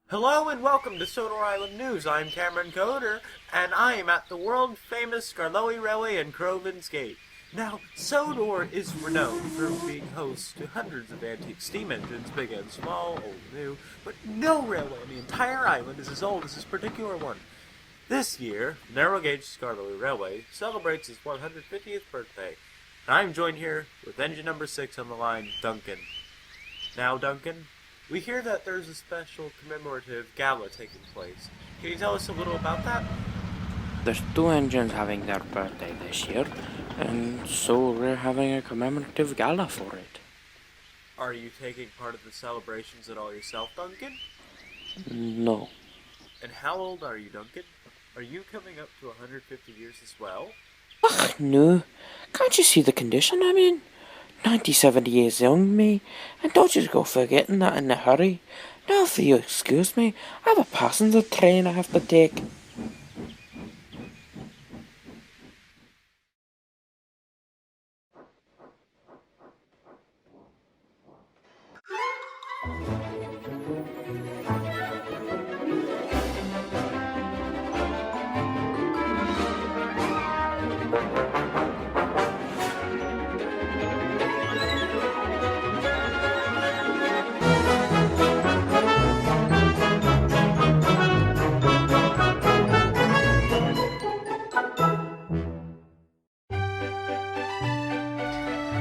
Hello and welcome to Sodor Island News. I'm Cameron Coder, and I am at the world-famous Skarloey Railway in Crovin's Gate. Now, Sodor is renowned for being host to hundreds of antique steam engines, big and small, old and new, but no railway on the entire island is as old as this particular one. This year, narrow gauge Skarloey Railway celebrates its 150th birthday, and I'm joined here with engine number 6 on the line, Duncan. Now, Duncan, we hear that there's a special commemorative gala taking place. Can you tell us a little about that? There's 2 engines having their birthday this year, and so we're having a commemorative gala for it. Are you taking part of the celebrations at all yourself, Duncan? No. And how old are you, Duncan? Are you coming up to 150 years as well? Ugh, no. Can't you see the condition I'm in? 97 years young, me, and don't you go forgetting that in a hurry. Now, if you excuse me, I have a passenger train I have to take.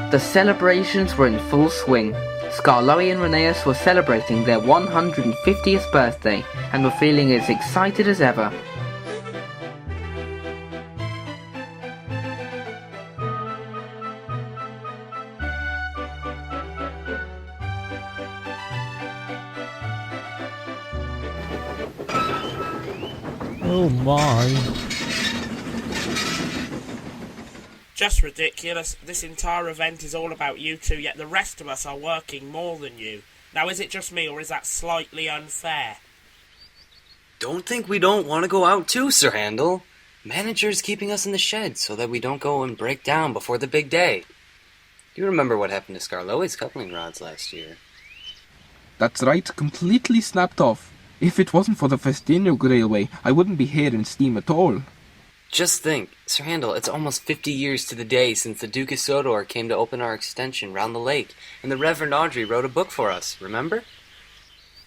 The celebrations were in full swing. Skarloey and Rheneas were celebrating their 150th birthday and were feeling as excited as ever. Oh my. Just ridiculous. This entire event is all about you two, yet the rest of us are working more than you. Now, is it just me, or is that slightly unfair? Don't think we don't want to go out too, Sir Handel. Manager's keeping us in the shed so that we don't go and break down before the big day. You remember what happened to Skarloey's coupling rods last year? That's right, completely snapped off. If it wasn't for the Festinug Railway, I wouldn't be here in steam at all. Just think, Sir Handel, it's almost 50 years to the day since the Duke of Sodor came to open our extension round the lake, and the Reverend Audrey wrote a book for us, remember?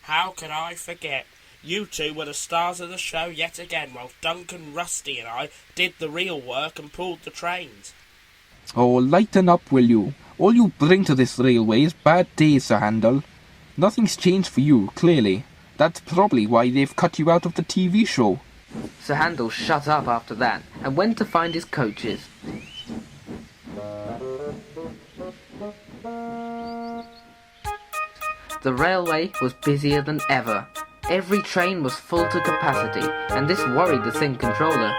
How could I forget? You two were the stars of the show yet again, while Duncan, Rusty and I did the real work and pulled the trains. Oh, lighten up, will you? All you bring to this railway is bad days, Sir Handel. Nothing's changed for you, clearly. That's probably why they've cut you out of the TV show. Sir Handel shut up after that and went to find his coaches. The railway was busier than ever. Every train was full to capacity, and this worried the Sync controller.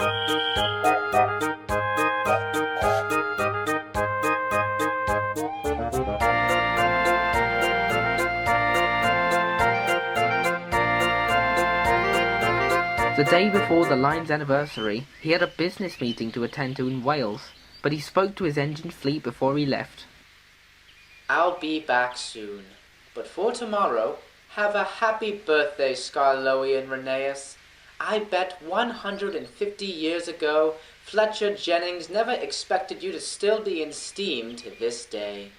The day before the line's anniversary, he had a business meeting to attend to in Wales, but he spoke to his engine fleet before he left. I'll be back soon, but for tomorrow, have a happy birthday, Skarloey and Rheneas. I bet 150 years ago, Fletcher Jennings never expected you to still be in steam to this day.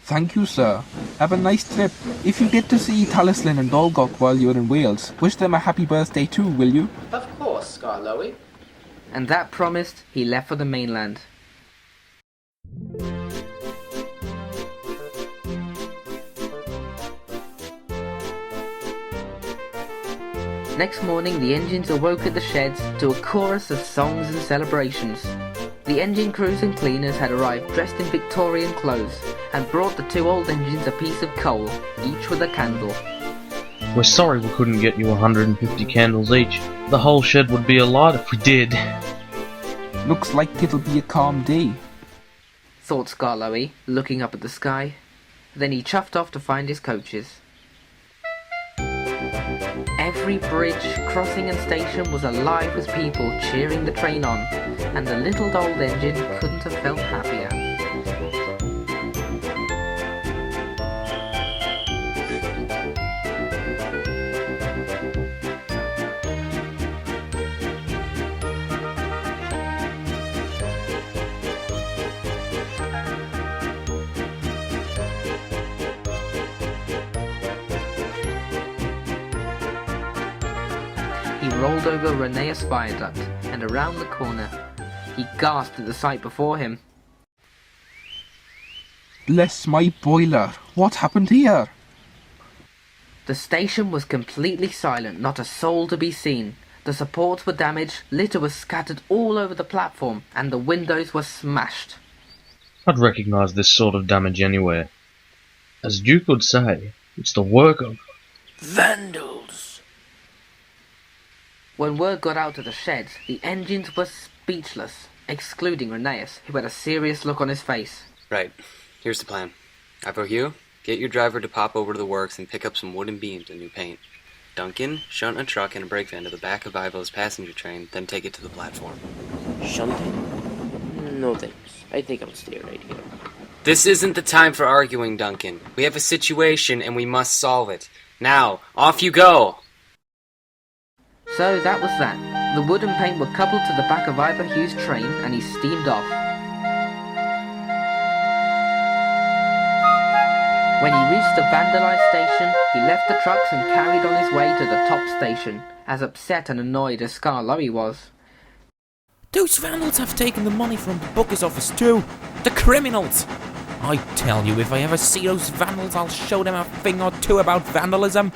Thank you, sir. Have a nice trip. If you get to see Talyllyn and Dolgok while you're in Wales, wish them a happy birthday too, will you? Of course, Skarloey. And that promised, he left for the mainland. Next morning, the engines awoke at the sheds to a chorus of songs and celebrations. The engine crews and cleaners had arrived dressed in Victorian clothes and brought the 2 old engines a piece of coal, each with a candle. We're sorry we couldn't get you 150 candles each. The whole shed would be alight if we did. Looks like it'll be a calm day, thought Skarloey, looking up at the sky. Then he chuffed off to find his coaches. Every bridge, crossing and station was alive with people cheering the train on, and the little old engine couldn't have felt happier. rolled over Rheneas Viaduct and around the corner. He gasped at the sight before him. Bless my boiler. What happened here? The station was completely silent, not a soul to be seen. The supports were damaged, litter was scattered all over the platform, and the windows were smashed. I'd recognise this sort of damage anywhere. As Duke would say, it's the work of Vandals! When word got out to the sheds, the engines were speechless, excluding Rheneas, who had a serious look on his face. Right. Here's the plan. Ivo Hugh, get your driver to pop over to the works and pick up some wooden beams and new paint. Duncan, shunt a truck and a brake van to the back of Ivo's passenger train, then take it to the platform. Shunting? No thanks. I think I'll stay right here. This isn't the time for arguing, Duncan. We have a situation and we must solve it. Now, off you go! So that was that. The wood and paint were coupled to the back of Ivo Hugh's train, and he steamed off. When he reached the vandalized station, he left the trucks and carried on his way to the top station, as upset and annoyed as Skarloey was. Those vandals have taken the money from the booker's office too. The criminals! I tell you, if I ever see those vandals, I'll show them a thing or two about vandalism.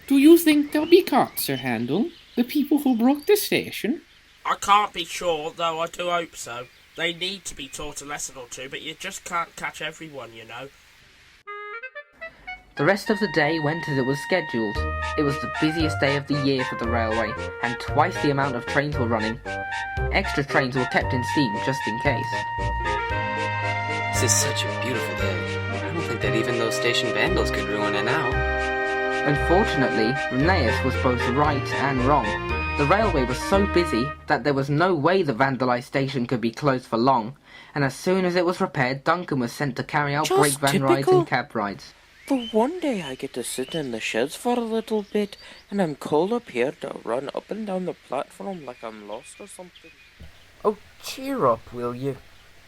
Do you think they'll be caught, Sir Handel? The people who broke the station? I can't be sure, though I do hope so. They need to be taught a lesson or two, but you just can't catch everyone, you know. The rest of the day went as it was scheduled. It was the busiest day of the year for the railway, and twice the amount of trains were running. Extra trains were kept in steam just in case. This is such a beautiful day. I don't think that even those station vandals could ruin it now. Unfortunately, Rheneas was both right and wrong. The railway was so busy that there was no way the vandalised station could be closed for long, and as soon as it was repaired, Duncan was sent to carry out Just brake van rides typical. and cab rides. For one day I get to sit in the sheds for a little bit, and I'm called up here to run up and down the platform like I'm lost or something. Oh, cheer up, will you?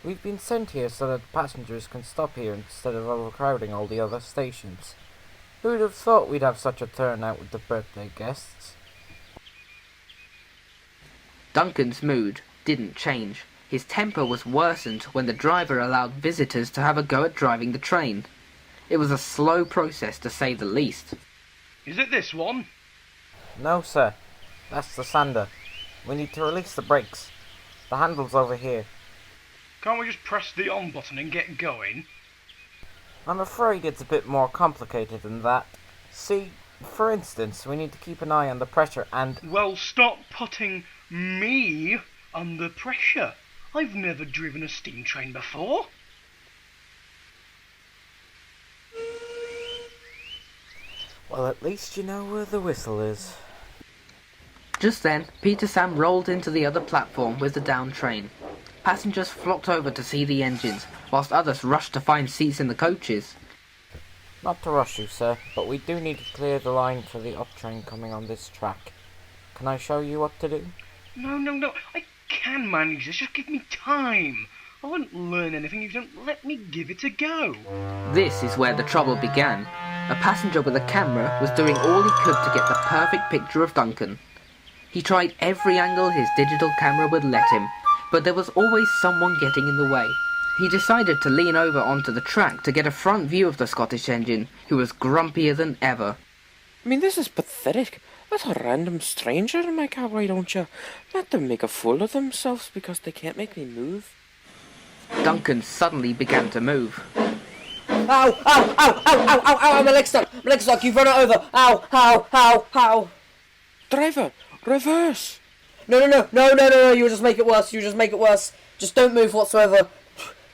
We've been sent here so that passengers can stop here instead of overcrowding all the other stations. Who'd have thought we'd have such a turnout with the birthday guests? Duncan's mood didn't change. His temper was worsened when the driver allowed visitors to have a go at driving the train. It was a slow process, to say the least. Is it this one? No, sir. That's the sander. We need to release the brakes. The handle's over here. Can't we just press the on button and get going? I'm afraid it's a bit more complicated than that. See, for instance, we need to keep an eye on the pressure and... Well, stop putting me under pressure. I've never driven a steam train before. Well, at least you know where the whistle is. Just then, Peter Sam rolled into the other platform with the down train. Passengers flocked over to see the engines, whilst others rushed to find seats in the coaches. Not to rush you, sir, but we do need to clear the line for the up train coming on this track. Can I show you what to do? No. I can manage this. Just give me time. I won't learn anything if you don't let me give it a go. This is where the trouble began. A passenger with a camera was doing all he could to get the perfect picture of Duncan. He tried every angle his digital camera would let him, but there was always someone getting in the way. He decided to lean over onto the track to get a front view of the Scottish engine, who was grumpier than ever. I mean, this is pathetic. Let a random stranger in my car, why don't you? Let them make a fool of themselves because they can't make me move. Duncan suddenly began to move. Ow, my leg's stuck, you've run it over, ow. Driver, reverse. No, you'll just make it worse, just don't move whatsoever,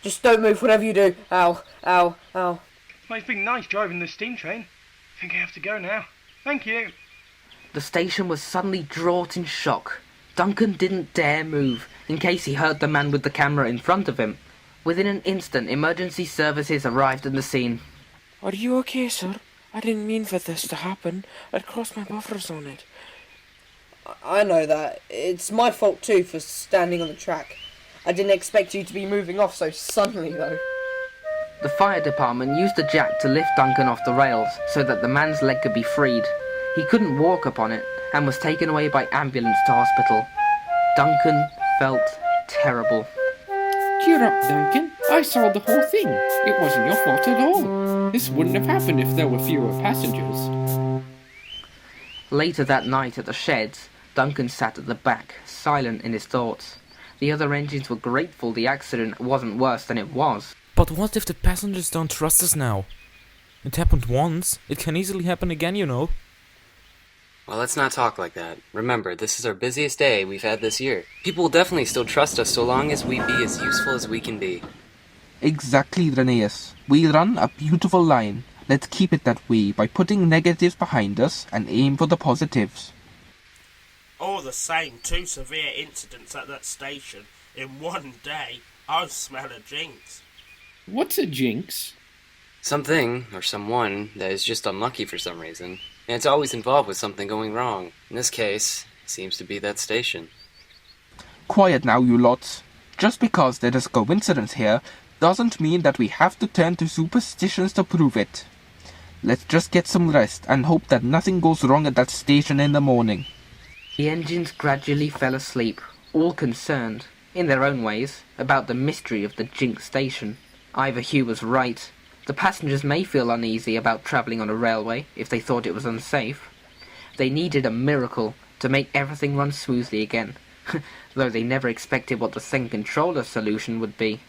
just don't move whatever you do, ow. Well, it's been nice driving this steam train. I think I have to go now. Thank you. The station was suddenly draught in shock. Duncan didn't dare move, in case he hurt the man with the camera in front of him. Within an instant, emergency services arrived at the scene. Are you okay, sir? I didn't mean for this to happen. I'd crossed my buffers on it. I know that. It's my fault too for standing on the track. I didn't expect you to be moving off so suddenly, though. The fire department used a jack to lift Duncan off the rails so that the man's leg could be freed. He couldn't walk upon it and was taken away by ambulance to hospital. Duncan felt terrible. Cheer up, Duncan. I saw the whole thing. It wasn't your fault at all. This wouldn't have happened if there were fewer passengers. Later that night at the sheds, Duncan sat at the back, silent in his thoughts. The other engines were grateful the accident wasn't worse than it was. But what if the passengers don't trust us now? It happened once. It can easily happen again, you know. Well, let's not talk like that. Remember, this is our busiest day we've had this year. People will definitely still trust us so long as we be as useful as we can be. Exactly, Rheneas. We run a beautiful line. Let's keep it that way by putting negatives behind us and aim for the positives. All the same, 2 severe incidents at that station in one day. I smell a jinx. What's a jinx? Something, or someone, that is just unlucky for some reason. And it's always involved with something going wrong. In this case, it seems to be that station. Quiet now, you lots. Just because there is coincidence here doesn't mean that we have to turn to superstitions to prove it. Let's just get some rest and hope that nothing goes wrong at that station in the morning. The engines gradually fell asleep, all concerned, in their own ways, about the mystery of the Jinxed station. Ivor Hugh was right. The passengers may feel uneasy about travelling on a railway if they thought it was unsafe. They needed a miracle to make everything run smoothly again, though they never expected what the Sen controller solution would be.